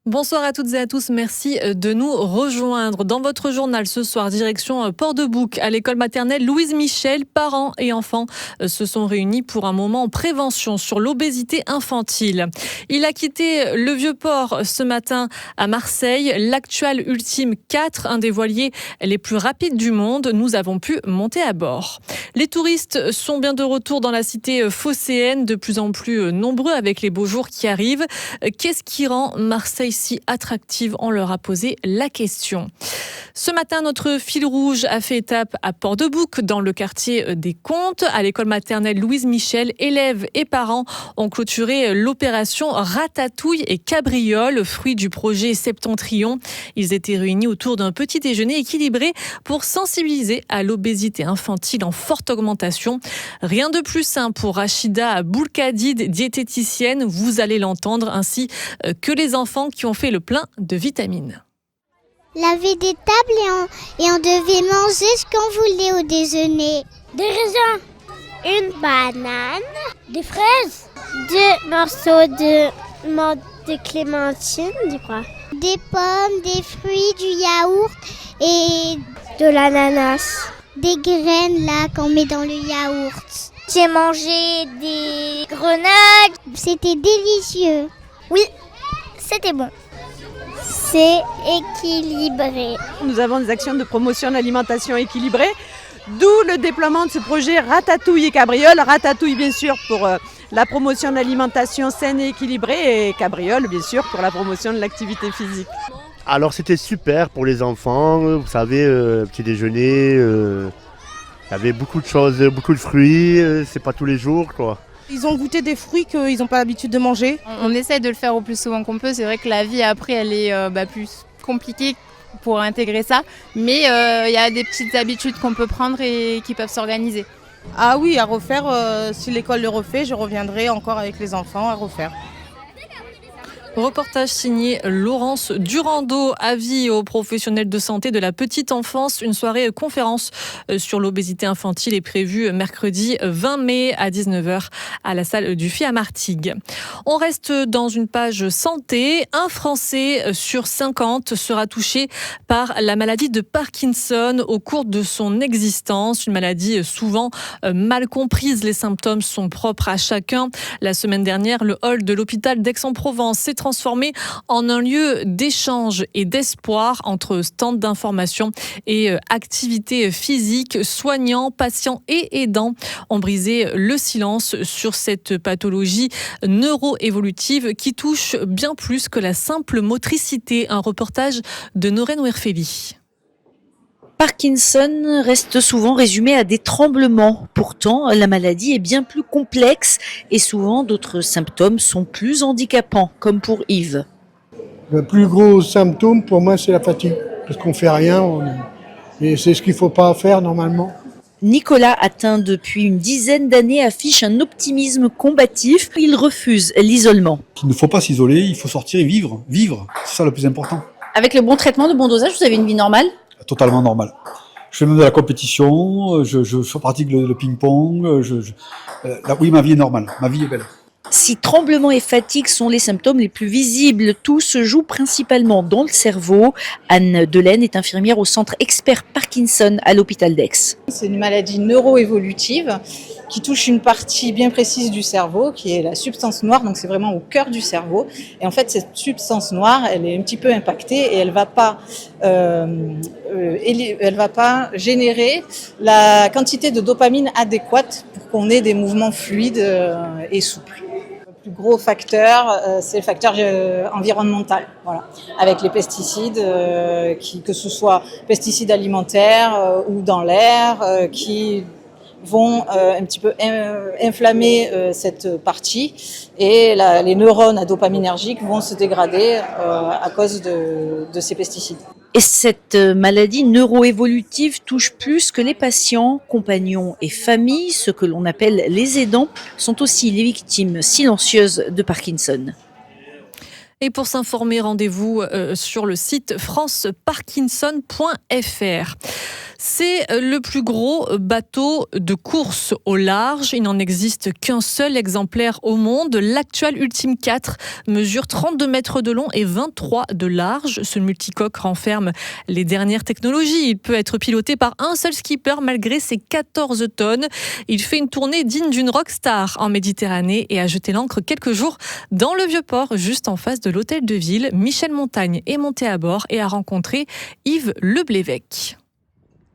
Bonsoir à toutes et à tous, merci de nous rejoindre. Dans votre journal ce soir, direction Port-de-Bouc, à l'école maternelle Louise Michel, parents et enfants se sont réunis pour un moment en prévention sur l'obésité infantile. Il a quitté le Vieux-Port ce matin à Marseille, l'Actual Ultime 4, un des voiliers les plus rapides du monde. Nous avons pu monter à bord. Les touristes sont bien de retour dans la cité phocéenne, de plus en plus nombreux avec les beaux jours qui arrivent. Qu'est-ce qui rend Marseille si attractive? On leur a posé la question. Ce matin, notre fil rouge a fait étape à Port-de-Bouc, dans le quartier des Comtes. À l'école maternelle Louise Michel, élèves et parents ont clôturé l'opération Ratatouille et Cabriole, fruit du projet Septentrion. Ils étaient réunis autour d'un petit déjeuner équilibré pour sensibiliser à l'obésité infantile en forte augmentation. Rien de plus simple pour Rachida Boulkadid, diététicienne, vous allez l'entendre, ainsi que les enfants qui ont fait le plein de vitamines. Laver des tables et on devait manger ce qu'on voulait au déjeuner. Des raisins, une banane, des fraises, 2 morceaux de menthe de clémentine, je crois. Des pommes, des fruits, du yaourt et de l'ananas. Des graines là qu'on met dans le yaourt. J'ai mangé des grenades. C'était délicieux. Oui, c'était bon. C'est équilibré. Nous avons des actions de promotion de l'alimentation équilibrée, d'où le déploiement de ce projet Ratatouille et Cabriole. Ratatouille bien sûr pour la promotion de l'alimentation saine et équilibrée, et Cabriole bien sûr pour la promotion de l'activité physique. Alors c'était super pour les enfants, vous savez, petit déjeuner, il y avait beaucoup de choses, beaucoup de fruits, c'est pas tous les jours quoi. Ils ont goûté des fruits qu'ils n'ont pas l'habitude de manger. On essaie de le faire au plus souvent qu'on peut. C'est vrai que la vie après elle est plus compliquée pour intégrer ça. Mais il y a des petites habitudes qu'on peut prendre et qui peuvent s'organiser. Ah oui, à refaire, si l'école le refait, je reviendrai encore avec les enfants à refaire. Reportage signé Laurence Durando. Avis aux professionnels de santé de la petite enfance. Une soirée conférence sur l'obésité infantile est prévue mercredi 20 mai à 19h à la salle du FI à Martigues. On reste dans une page santé. Un Français sur 50 sera touché par la maladie de Parkinson au cours de son existence. Une maladie souvent mal comprise. Les symptômes sont propres à chacun. La semaine dernière, le hall de l'hôpital d'Aix-en-Provence s'est transformé en un lieu d'échange et d'espoir entre stands d'information et activités physiques. Soignants, patients et aidants ont brisé le silence sur cette pathologie neuroévolutive qui touche bien plus que la simple motricité. Un reportage de Noren Werfeli. Parkinson reste souvent résumé à des tremblements. Pourtant, la maladie est bien plus complexe et souvent d'autres symptômes sont plus handicapants, comme pour Yves. Le plus gros symptôme pour moi, c'est la fatigue. Parce qu'on ne fait rien et c'est ce qu'il ne faut pas faire normalement. Nicolas, atteint depuis une dizaine d'années, affiche un optimisme combatif. Il refuse l'isolement. Il ne faut pas s'isoler, il faut sortir et vivre. Vivre, c'est ça le plus important. Avec le bon traitement, de bon dosage, vous avez une vie normale ? Totalement normal. Je fais même de la compétition, je pratique le ping-pong, oui, ma vie est normale, ma vie est belle. Si tremblements et fatigue sont les symptômes les plus visibles, tout se joue principalement dans le cerveau. Anne Delaine est infirmière au centre expert Parkinson à l'hôpital d'Aix. C'est une maladie neuroévolutive qui touche une partie bien précise du cerveau, qui est la substance noire, donc c'est vraiment au cœur du cerveau. Et en fait, cette substance noire, elle est un petit peu impactée et elle va pas générer la quantité de dopamine adéquate pour qu'on ait des mouvements fluides et souples. Le plus gros facteur, c'est le facteur environnemental, voilà, avec les pesticides, que ce soit pesticides alimentaires ou dans l'air, qui vont un petit peu inflammer cette partie et les neurones dopaminergiques vont se dégrader à cause de ces pesticides. Et cette maladie neuroévolutive touche plus que les patients, compagnons et familles. Ce que l'on appelle les aidants sont aussi les victimes silencieuses de Parkinson. Et pour s'informer, rendez-vous sur le site franceparkinson.fr. C'est le plus gros bateau de course au large. Il n'en existe qu'un seul exemplaire au monde. L'actuel Ultime 4 mesure 32 mètres de long et 23 de large. Ce multicoque renferme les dernières technologies. Il peut être piloté par un seul skipper malgré ses 14 tonnes. Il fait une tournée digne d'une rockstar en Méditerranée et a jeté l'ancre quelques jours dans le Vieux-Port, juste en face de l'hôtel de ville. Michel Montagne est monté à bord et a rencontré Yves Leblévec.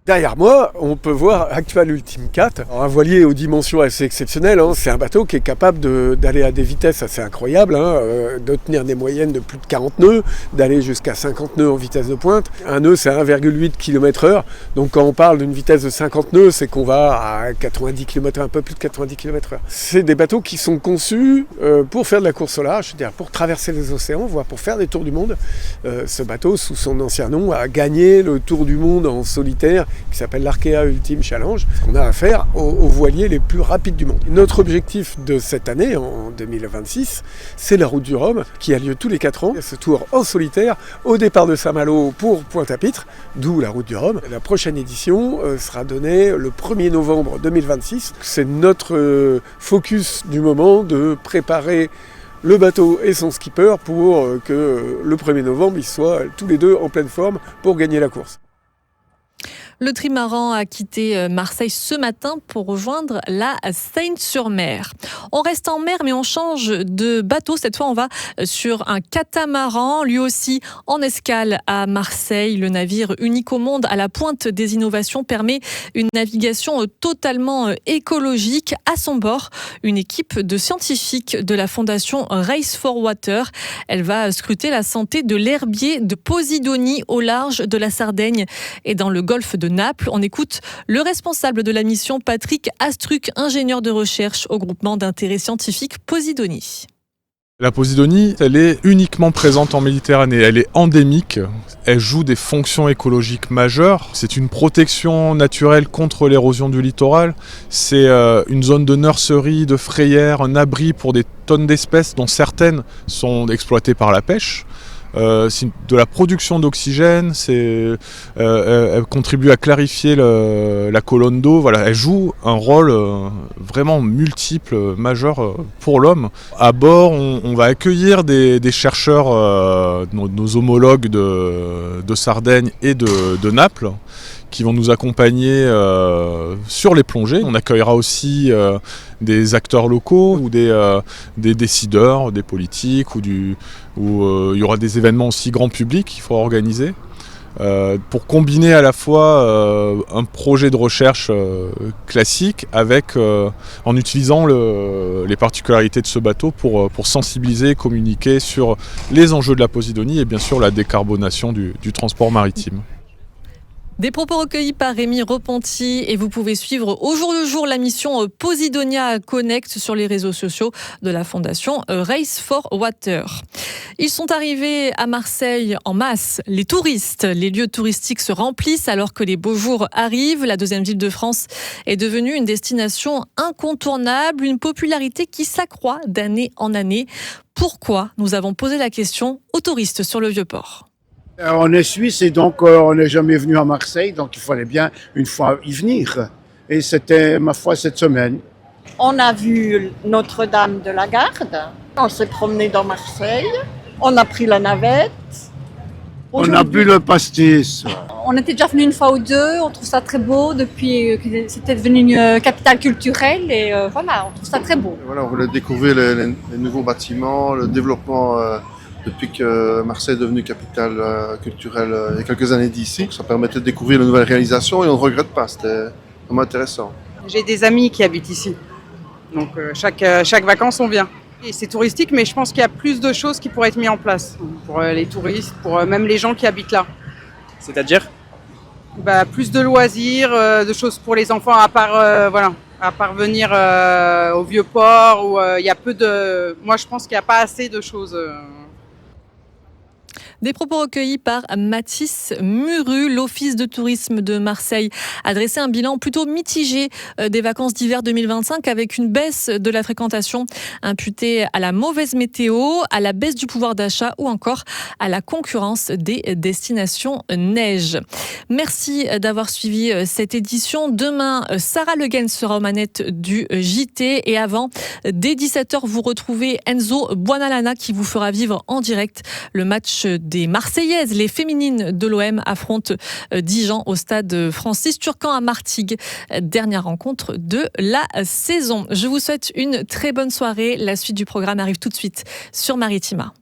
Derrière moi, on peut voir Actual Ultime 4, un voilier aux dimensions assez exceptionnelles. C'est un bateau qui est capable d'aller à des vitesses assez incroyables, de tenir des moyennes de plus de 40 nœuds, d'aller jusqu'à 50 nœuds en vitesse de pointe. Un nœud, c'est 1,8 km/h. Donc quand on parle d'une vitesse de 50 nœuds, c'est qu'on va à 90 km/h, un peu plus de 90 km/h. C'est des bateaux qui sont conçus pour faire de la course au large, c'est-à-dire pour traverser les océans, voire pour faire des tours du monde. Ce bateau, sous son ancien nom, a gagné le tour du monde en solitaire, qui s'appelle l'Arkea Ultime Challenge, qu'on a à faire aux voiliers les plus rapides du monde. Notre objectif de cette année, en 2026, c'est la route du Rhum, qui a lieu tous les 4 ans. Ce tour en solitaire, au départ de Saint-Malo pour Pointe-à-Pitre, d'où la route du Rhum. La prochaine édition sera donnée le 1er novembre 2026. C'est notre focus du moment de préparer le bateau et son skipper pour que le 1er novembre, ils soient tous les deux en pleine forme pour gagner la course. Le trimaran a quitté Marseille ce matin pour rejoindre la Seine-sur-Mer. On reste en mer, mais on change de bateau. Cette fois, on va sur un catamaran, lui aussi en escale à Marseille. Le navire unique au monde à la pointe des innovations permet une navigation totalement écologique. À son bord, une équipe de scientifiques de la fondation Race for Water. Elle va scruter la santé de l'herbier de Posidonie au large de la Sardaigne et dans le golfe de Naples. On écoute le responsable de la mission, Patrick Astruc, ingénieur de recherche au groupement d'intérêt scientifique Posidonie. La Posidonie, elle est uniquement présente en Méditerranée, elle est endémique, elle joue des fonctions écologiques majeures. C'est une protection naturelle contre l'érosion du littoral, c'est une zone de nurserie, de frayère, un abri pour des tonnes d'espèces dont certaines sont exploitées par la pêche. C'est de la production d'oxygène, elle contribue à clarifier la colonne d'eau. Voilà, elle joue un rôle vraiment multiple, majeur pour l'homme. À bord, on va accueillir des chercheurs, nos homologues de Sardaigne et de Naples, qui vont nous accompagner sur les plongées. On accueillera aussi des acteurs locaux ou des décideurs, des politiques, où il y aura des événements aussi grand public qu'il faudra organiser pour combiner à la fois un projet de recherche classique avec en utilisant les particularités de ce bateau pour sensibiliser et communiquer sur les enjeux de la Posidonie et bien sûr la décarbonation du transport maritime. Des propos recueillis par Rémi Repenty et vous pouvez suivre au jour le jour la mission Posidonia Connect sur les réseaux sociaux de la fondation Race for Water. Ils sont arrivés à Marseille en masse. Les touristes, les lieux touristiques se remplissent alors que les beaux jours arrivent. La deuxième ville de France est devenue une destination incontournable, une popularité qui s'accroît d'année en année. Pourquoi ? Nous avons posé la question aux touristes sur le Vieux-Port. On est suisse et donc on n'est jamais venu à Marseille, donc il fallait bien une fois y venir. Et c'était, ma foi, cette semaine. On a vu Notre-Dame de la Garde, on s'est promené dans Marseille, on a pris la navette. On a bu le pastis. On était déjà venu une fois ou deux, on trouve ça très beau depuis que c'était devenu une capitale culturelle et voilà, on trouve ça très beau. Voilà, on voulait découvrir les nouveaux bâtiments, le développement depuis que Marseille est devenue capitale culturelle il y a quelques années d'ici. Ça permettait de découvrir de nouvelles réalisations et on ne regrette pas, c'était vraiment intéressant. J'ai des amis qui habitent ici, donc chaque vacances on vient. Et c'est touristique, mais je pense qu'il y a plus de choses qui pourraient être mises en place pour les touristes, pour même les gens qui habitent là. C'est-à-dire ? Plus de loisirs, de choses pour les enfants, à part venir au Vieux-Port, où il y a peu de... Moi je pense qu'il n'y a pas assez de choses... Des propos recueillis par Mathis Muru. L'Office de tourisme de Marseille a dressé un bilan plutôt mitigé des vacances d'hiver 2025 avec une baisse de la fréquentation imputée à la mauvaise météo, à la baisse du pouvoir d'achat ou encore à la concurrence des destinations neige. Merci d'avoir suivi cette édition. Demain, Sarah Le Guen sera aux manettes du JT et avant, dès 17h, vous retrouvez Enzo Buonalana qui vous fera vivre en direct le match des Marseillaises. Les féminines de l'OM affrontent Dijon au stade Francis Turcan à Martigues. Dernière rencontre de la saison. Je vous souhaite une très bonne soirée. La suite du programme arrive tout de suite sur Maritima.